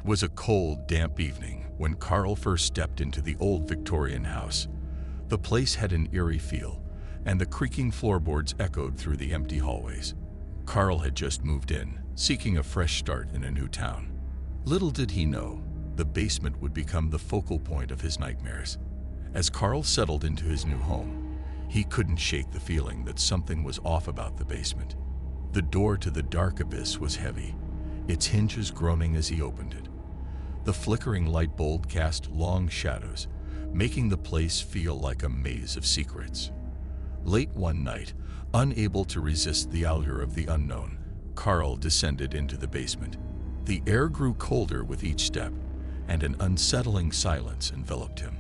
was a cold, damp evening when Carl first stepped into the old Victorian house. The place had an eerie feel, and the creaking floorboards echoed through the empty hallways. Carl had just moved in, seeking a fresh start in a new town. Little did he know, the basement would become the focal point of his nightmares. As Carl settled into his new home, he couldn't shake the feeling that something was off about the basement. The door to the dark abyss was heavy, its hinges groaning as he opened it. The flickering light bulb cast long shadows, making the place feel like a maze of secrets. Late one night, unable to resist the allure of the unknown, Carl descended into the basement. The air grew colder with each step, and an unsettling silence enveloped him.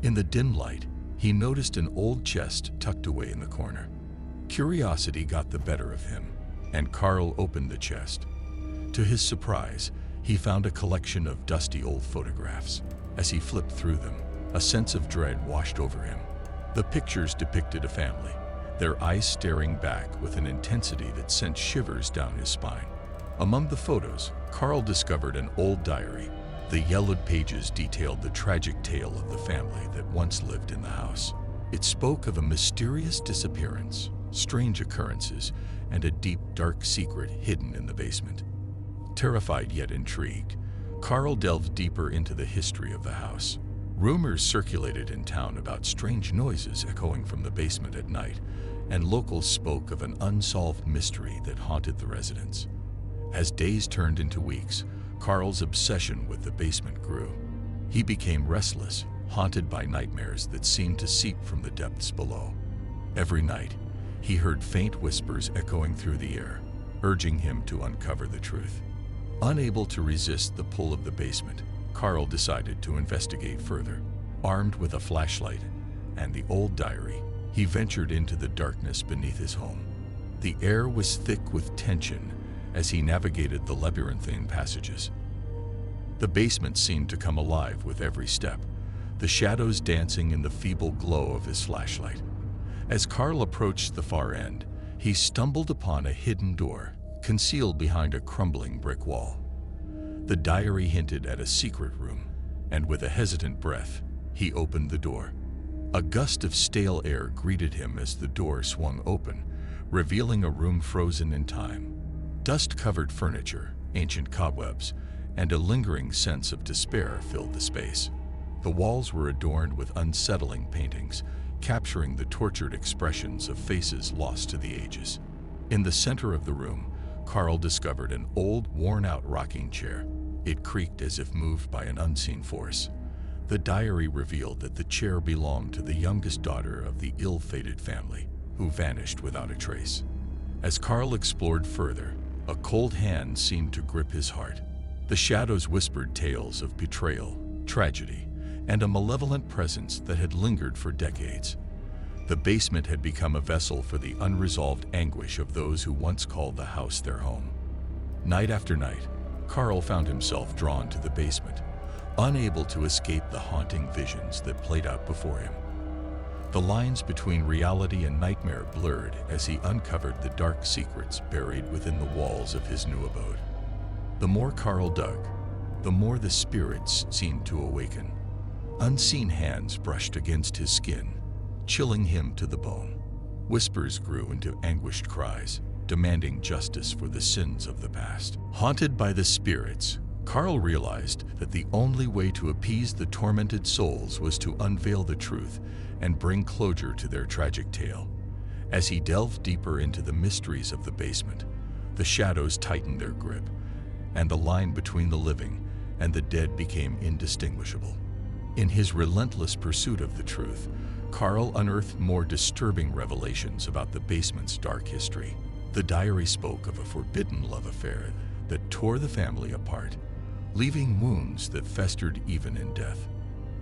In the dim light, he noticed an old chest tucked away in the corner. Curiosity got the better of him, and Carl opened the chest. To his surprise, he found a collection of dusty old photographs. As he flipped through them, a sense of dread washed over him. The pictures depicted a family, their eyes staring back with an intensity that sent shivers down his spine. Among the photos, Carl discovered an old diary. The yellowed pages detailed the tragic tale of the family that once lived in the house. It spoke of a mysterious disappearance, strange occurrences, and a deep, dark secret hidden in the basement. Terrified yet intrigued, Carl delved deeper into the history of the house. Rumors circulated in town about strange noises echoing from the basement at night, and locals spoke of an unsolved mystery that haunted the residents. As days turned into weeks, Carl's obsession with the basement grew. He became restless, haunted by nightmares that seemed to seep from the depths below. Every night, he heard faint whispers echoing through the air, urging him to uncover the truth. Unable to resist the pull of the basement, Carl decided to investigate further. Armed with a flashlight and the old diary, he ventured into the darkness beneath his home. The air was thick with tension as he navigated the labyrinthine passages. The basement seemed to come alive with every step, the shadows dancing in the feeble glow of his flashlight. As Carl approached the far end, he stumbled upon a hidden door, concealed behind a crumbling brick wall. The diary hinted at a secret room, and with a hesitant breath, he opened the door. A gust of stale air greeted him as the door swung open, revealing a room frozen in time. Dust-covered furniture, ancient cobwebs, and a lingering sense of despair filled the space. The walls were adorned with unsettling paintings, capturing the tortured expressions of faces lost to the ages. In the center of the room, Carl discovered an old, worn-out rocking chair. It creaked as if moved by an unseen force. The diary revealed that the chair belonged to the youngest daughter of the ill-fated family, who vanished without a trace. As Carl explored further, a cold hand seemed to grip his heart. The shadows whispered tales of betrayal, tragedy, and a malevolent presence that had lingered for decades. The basement had become a vessel for the unresolved anguish of those who once called the house their home. Night after night, Carl found himself drawn to the basement, unable to escape the haunting visions that played out before him. The lines between reality and nightmare blurred as he uncovered the dark secrets buried within the walls of his new abode. The more Carl dug, the more the spirits seemed to awaken. Unseen hands brushed against his skin, chilling him to the bone. Whispers grew into anguished cries, demanding justice for the sins of the past. Haunted by the spirits, Carl realized that the only way to appease the tormented souls was to unveil the truth and bring closure to their tragic tale. As he delved deeper into the mysteries of the basement, the shadows tightened their grip, and the line between the living and the dead became indistinguishable. In his relentless pursuit of the truth, Carl unearthed more disturbing revelations about the basement's dark history. The diary spoke of a forbidden love affair that tore the family apart, leaving wounds that festered even in death.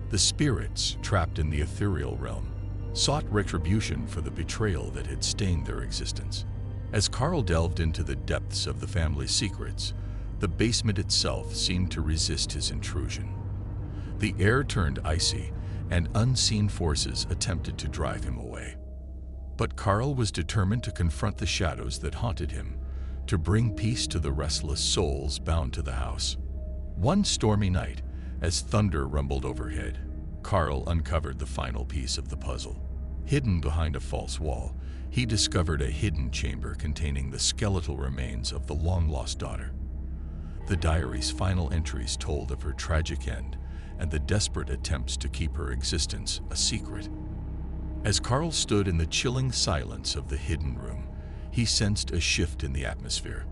The spirits, trapped in the ethereal realm, sought retribution for the betrayal that had stained their existence. As Carl delved into the depths of the family's secrets, the basement itself seemed to resist his intrusion. The air turned icy, and unseen forces attempted to drive him away. But Carl was determined to confront the shadows that haunted him, to bring peace to the restless souls bound to the house. One stormy night, as thunder rumbled overhead, Carl uncovered the final piece of the puzzle. Hidden behind a false wall, he discovered a hidden chamber containing the skeletal remains of the long-lost daughter. The diary's final entries told of her tragic end and the desperate attempts to keep her existence a secret. As Carl stood in the chilling silence of the hidden room, he sensed a shift in the atmosphere.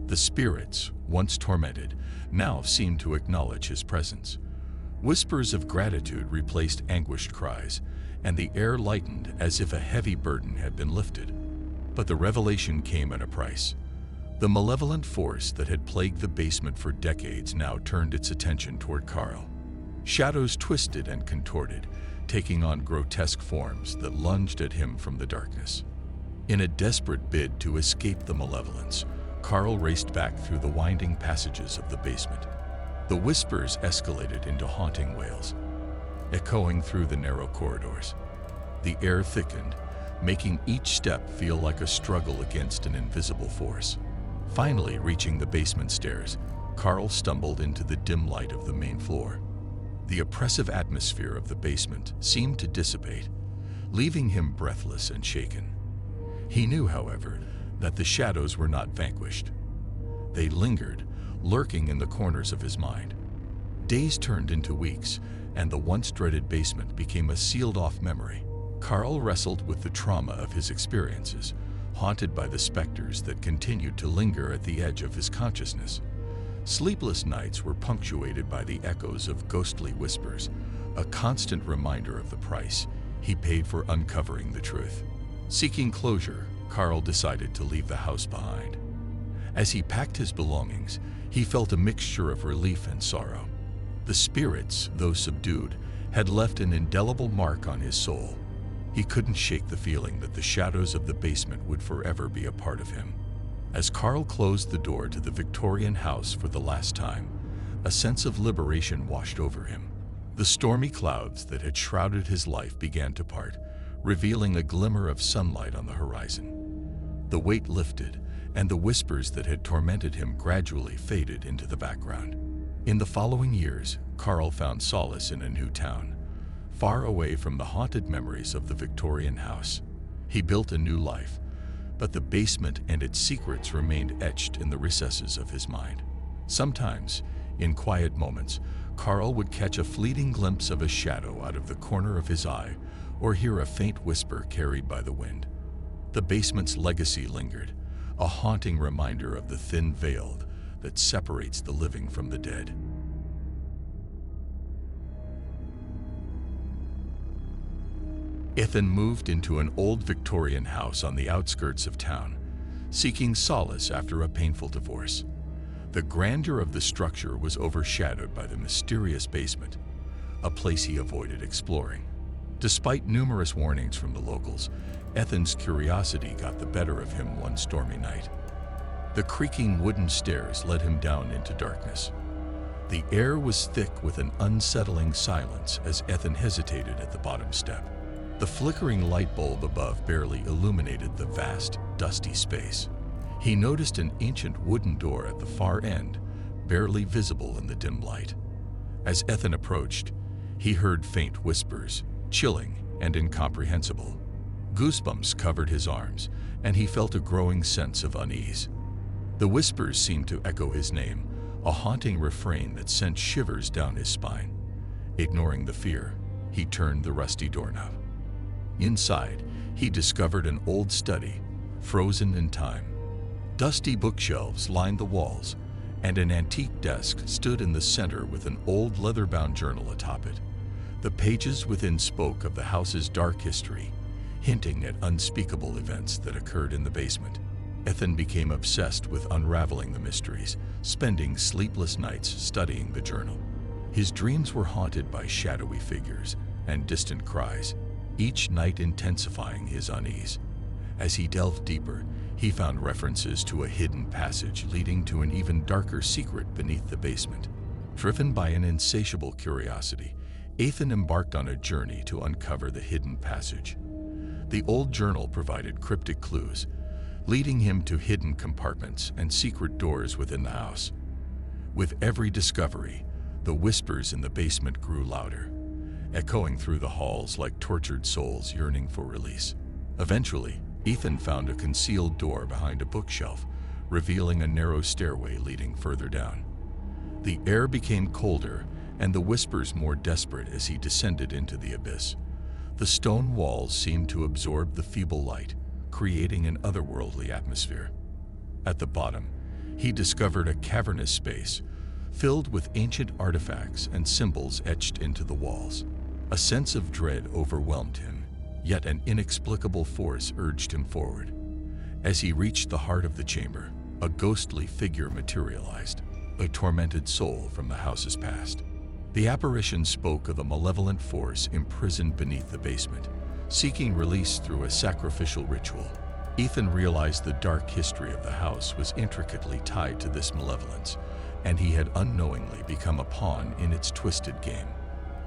The spirits, once tormented, now seemed to acknowledge his presence. Whispers of gratitude replaced anguished cries, and the air lightened as if a heavy burden had been lifted. But the revelation came at a price. The malevolent force that had plagued the basement for decades now turned its attention toward Carl. Shadows twisted and contorted, taking on grotesque forms that lunged at him from the darkness. In a desperate bid to escape the malevolence, Carl raced back through the winding passages of the basement. The whispers escalated into haunting wails, echoing through the narrow corridors. The air thickened, making each step feel like a struggle against an invisible force. Finally reaching the basement stairs, Carl stumbled into the dim light of the main floor. The oppressive atmosphere of the basement seemed to dissipate, leaving him breathless and shaken. He knew, however, that the shadows were not vanquished. They lingered, lurking in the corners of his mind. Days turned into weeks, and the once dreaded basement became a sealed-off memory. Carl wrestled with the trauma of his experiences, haunted by the specters that continued to linger at the edge of his consciousness. Sleepless nights were punctuated by the echoes of ghostly whispers, a constant reminder of the price he paid for uncovering the truth. Seeking closure, Carl decided to leave the house behind. As he packed his belongings, he felt a mixture of relief and sorrow. The spirits, though subdued, had left an indelible mark on his soul. He couldn't shake the feeling that the shadows of the basement would forever be a part of him. As Carl closed the door to the Victorian house for the last time, a sense of liberation washed over him. The stormy clouds that had shrouded his life began to part, revealing a glimmer of sunlight on the horizon. The weight lifted, and the whispers that had tormented him gradually faded into the background. In the following years, Carl found solace in a new town, far away from the haunted memories of the Victorian house. He built a new life, but the basement and its secrets remained etched in the recesses of his mind. Sometimes, in quiet moments, Carl would catch a fleeting glimpse of a shadow out of the corner of his eye, or hear a faint whisper carried by the wind. The basement's legacy lingered, a haunting reminder of the thin veil that separates the living from the dead. Ethan moved into an old Victorian house on the outskirts of town, seeking solace after a painful divorce. The grandeur of the structure was overshadowed by the mysterious basement, a place he avoided exploring. Despite numerous warnings from the locals, Ethan's curiosity got the better of him one stormy night. The creaking wooden stairs led him down into darkness. The air was thick with an unsettling silence as Ethan hesitated at the bottom step. The flickering light bulb above barely illuminated the vast, dusty space. He noticed an ancient wooden door at the far end, barely visible in the dim light. As Ethan approached, he heard faint whispers, chilling and incomprehensible. Goosebumps covered his arms, and he felt a growing sense of unease. The whispers seemed to echo his name, a haunting refrain that sent shivers down his spine. Ignoring the fear, he turned the rusty doorknob. Inside, he discovered an old study, frozen in time. Dusty bookshelves lined the walls, and an antique desk stood in the center with an old leather-bound journal atop it. The pages within spoke of the house's dark history, hinting at unspeakable events that occurred in the basement. Ethan became obsessed with unraveling the mysteries, spending sleepless nights studying the journal. His dreams were haunted by shadowy figures and distant cries, each night intensifying his unease. As he delved deeper, he found references to a hidden passage leading to an even darker secret beneath the basement. Driven by an insatiable curiosity, Ethan embarked on a journey to uncover the hidden passage. The old journal provided cryptic clues, leading him to hidden compartments and secret doors within the house. With every discovery, the whispers in the basement grew louder, echoing through the halls like tortured souls yearning for release. Eventually, Ethan found a concealed door behind a bookshelf, revealing a narrow stairway leading further down. The air became colder and the whispers more desperate as he descended into the abyss. The stone walls seemed to absorb the feeble light, creating an otherworldly atmosphere. At the bottom, he discovered a cavernous space filled with ancient artifacts and symbols etched into the walls. A sense of dread overwhelmed him, yet an inexplicable force urged him forward. As he reached the heart of the chamber, a ghostly figure materialized, a tormented soul from the house's past. The apparition spoke of a malevolent force imprisoned beneath the basement, seeking release through a sacrificial ritual. Ethan realized the dark history of the house was intricately tied to this malevolence, and he had unknowingly become a pawn in its twisted game.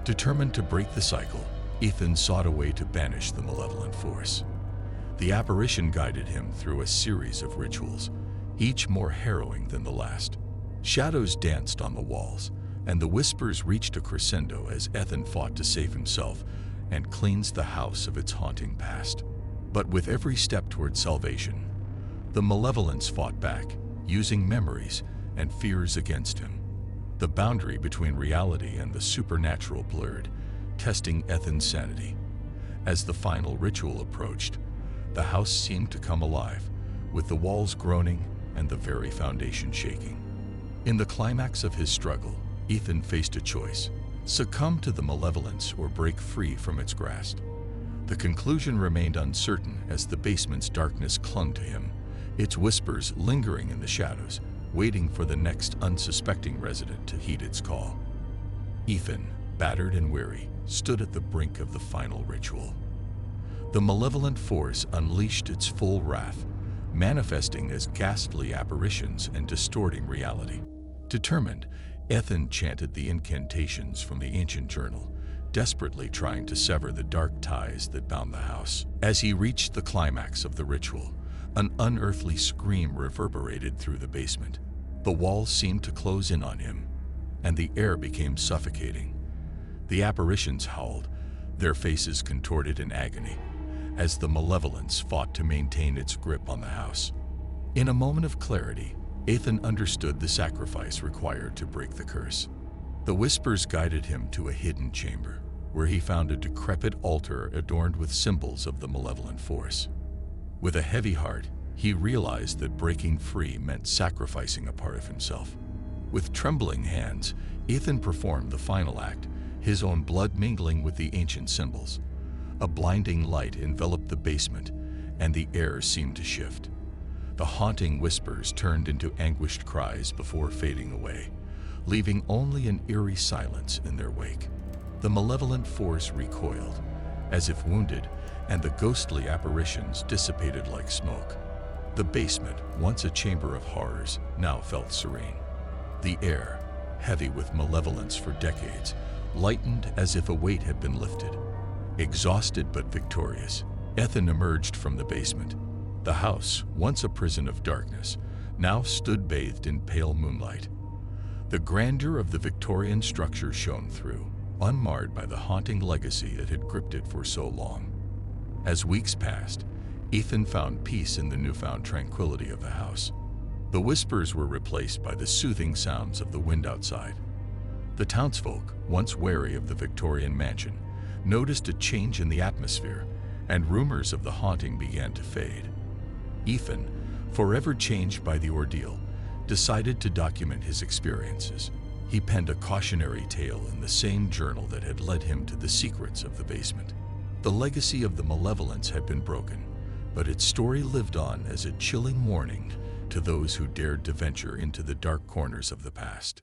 Determined to break the cycle, Ethan sought a way to banish the malevolent force. The apparition guided him through a series of rituals, each more harrowing than the last. Shadows danced on the walls, and the whispers reached a crescendo as Ethan fought to save himself and cleanse the house of its haunting past. But with every step toward salvation, the malevolence fought back, using memories and fears against him. The boundary between reality and the supernatural blurred, testing Ethan's sanity. As the final ritual approached, the house seemed to come alive, with the walls groaning and the very foundation shaking. In the climax of his struggle, Ethan faced a choice: succumb to the malevolence or break free from its grasp. The conclusion remained uncertain as the basement's darkness clung to him, its whispers lingering in the shadows, waiting for the next unsuspecting resident to heed its call. Ethan, battered and weary, stood at the brink of the final ritual. The malevolent force unleashed its full wrath, manifesting as ghastly apparitions and distorting reality. Determined, Ethan chanted the incantations from the ancient journal, desperately trying to sever the dark ties that bound the house. As he reached the climax of the ritual, an unearthly scream reverberated through the basement. The walls seemed to close in on him, and the air became suffocating. The apparitions howled, their faces contorted in agony, as the malevolence fought to maintain its grip on the house. In a moment of clarity, Ethan understood the sacrifice required to break the curse. The whispers guided him to a hidden chamber, where he found a decrepit altar adorned with symbols of the malevolent force. With a heavy heart, he realized that breaking free meant sacrificing a part of himself. With trembling hands, Ethan performed the final act, his own blood mingling with the ancient symbols. A blinding light enveloped the basement, and the air seemed to shift. The haunting whispers turned into anguished cries before fading away, leaving only an eerie silence in their wake. The malevolent force recoiled, as if wounded, and the ghostly apparitions dissipated like smoke. The basement, once a chamber of horrors, now felt serene. The air, heavy with malevolence for decades, lightened as if a weight had been lifted. Exhausted but victorious, Ethan emerged from the basement. The house, once a prison of darkness, now stood bathed in pale moonlight. The grandeur of the Victorian structure shone through, unmarred by the haunting legacy that had gripped it for so long. As weeks passed, Ethan found peace in the newfound tranquility of the house. The whispers were replaced by the soothing sounds of the wind outside. The townsfolk, once wary of the Victorian mansion, noticed a change in the atmosphere, and rumors of the haunting began to fade. Ethan, forever changed by the ordeal, decided to document his experiences. He penned a cautionary tale in the same journal that had led him to the secrets of the basement. The legacy of the malevolence had been broken, but its story lived on as a chilling warning to those who dared to venture into the dark corners of the past.